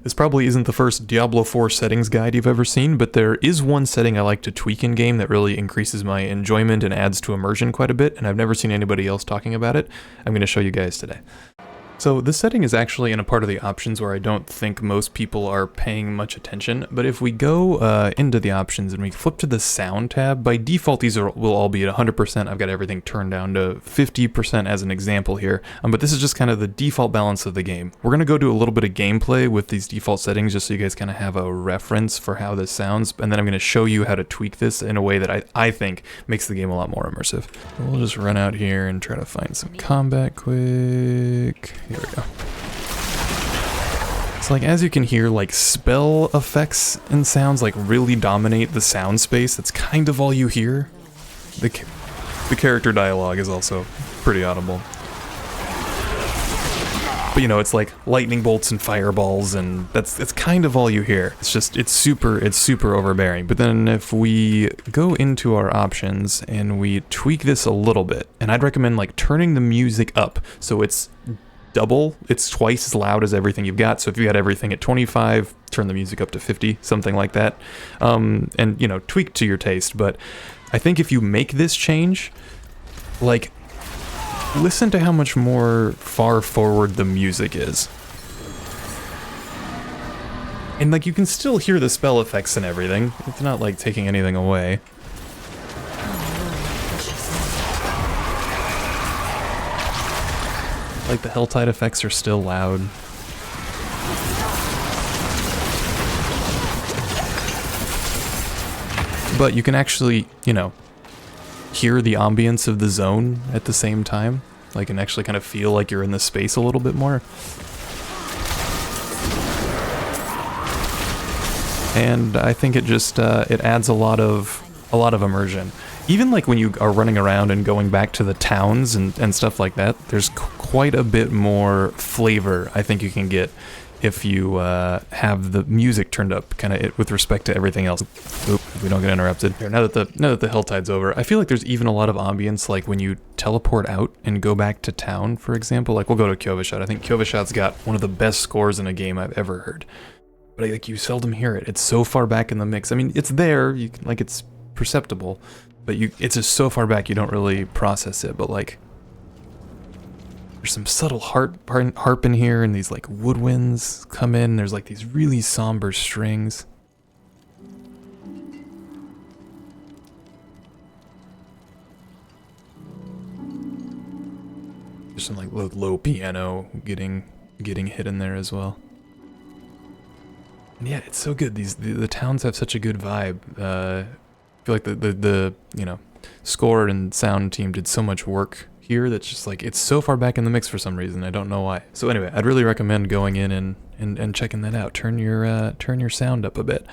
This probably isn't the first Diablo 4 settings guide you've ever seen, but there is one setting I like to tweak in game that really increases my enjoyment and adds to immersion quite a bit, and I've never seen anybody else talking about it. I'm going to show you guys today. So this setting is actually in a part of the options where I don't think most people are paying much attention, but if we go into the options and we flip to the sound tab, by default these will all be at 100%. I've got everything turned down to 50% as an example here, but this is just kind of the default balance of the game. We're going to go do a little bit of gameplay with these default settings just so you guys kind of have a reference for how this sounds, and then I'm going to show you how to tweak this in a way that I think makes the game a lot more immersive. We'll just run out here and try to find some combat quick. Here we go. So like, as you can hear, like spell effects and sounds like really dominate the sound space. That's kind of all you hear. The character dialogue is also pretty audible. But you know, it's like lightning bolts and fireballs, and that's kind of all you hear. It's just, it's super overbearing. But then if we go into our options and we tweak this a little bit, and I'd recommend like turning the music up so it's it's twice as loud as everything you've got. So if you got everything at 25, turn the music up to 50, something like that. And you know, tweak to your taste. But I think if you make this change, like, listen to how much more far forward the music is. And like, you can still hear the spell effects and everything. It's not like taking anything away. Like, the Helltide effects are still loud. But you can actually, you know, hear the ambience of the zone at the same time. Like, and actually kind of feel like you're in the space a little bit more. And I think it just, it adds a lot of immersion. Even like when you are running around and going back to the towns and stuff like that, there's quite a bit more flavor I think you can get if you have the music turned up kind of with respect to everything else. Oop, we don't get interrupted. Here, now that the Helltide's over, I feel like there's even a lot of ambience, like when you teleport out and go back to town, for example. Like, we'll go to Kyovashot. I think Kyovashot's got one of the best scores in a game I've ever heard. But like, you seldom hear it. It's so far back in the mix. I mean, it's there, you can, like, it's perceptible, but it's just so far back you don't really process it. But like, there's some subtle harp in here, and these like woodwinds come in. There's like these really somber strings. There's some like low piano getting hit in there as well. And yeah, it's so good. The towns have such a good vibe. I feel like the you know, score and sound team did so much work here that's just like, it's so far back in the mix for some reason. I don't know why. So anyway, I'd really recommend going in and checking that out. Turn your sound up a bit.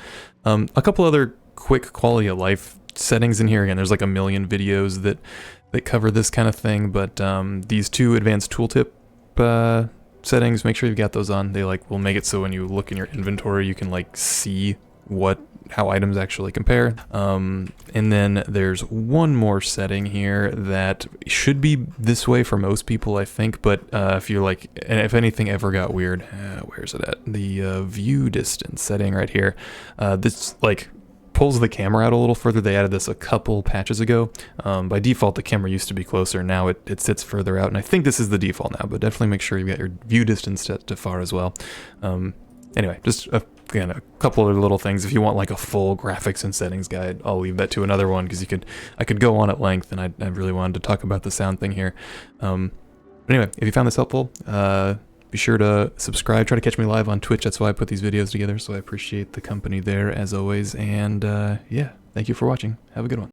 A couple other quick quality of life settings in here. Again, there's like a million videos that cover this kind of thing, but these two advanced tooltip settings, make sure you've got those on. They like will make it so when you look in your inventory, you can like see how items actually compare. And then there's one more setting here that should be this way for most people, I think, but if you're like, and if anything ever got weird, where's it at? The view distance setting right here. This like pulls the camera out a little further. They added this a couple patches ago. By default, the camera used to be closer. Now it sits further out, and I think this is the default now, but definitely make sure you've got your view distance set to far as well. Anyway, just again, a couple other little things. If you want like a full graphics and settings guide, I'll leave that to another one, because I could go on at length, and I really wanted to talk about the sound thing here. But anyway, if you found this helpful, be sure to subscribe. Try to catch me live on Twitch. That's why I put these videos together, so I appreciate the company there as always. And yeah, thank you for watching. Have a good one.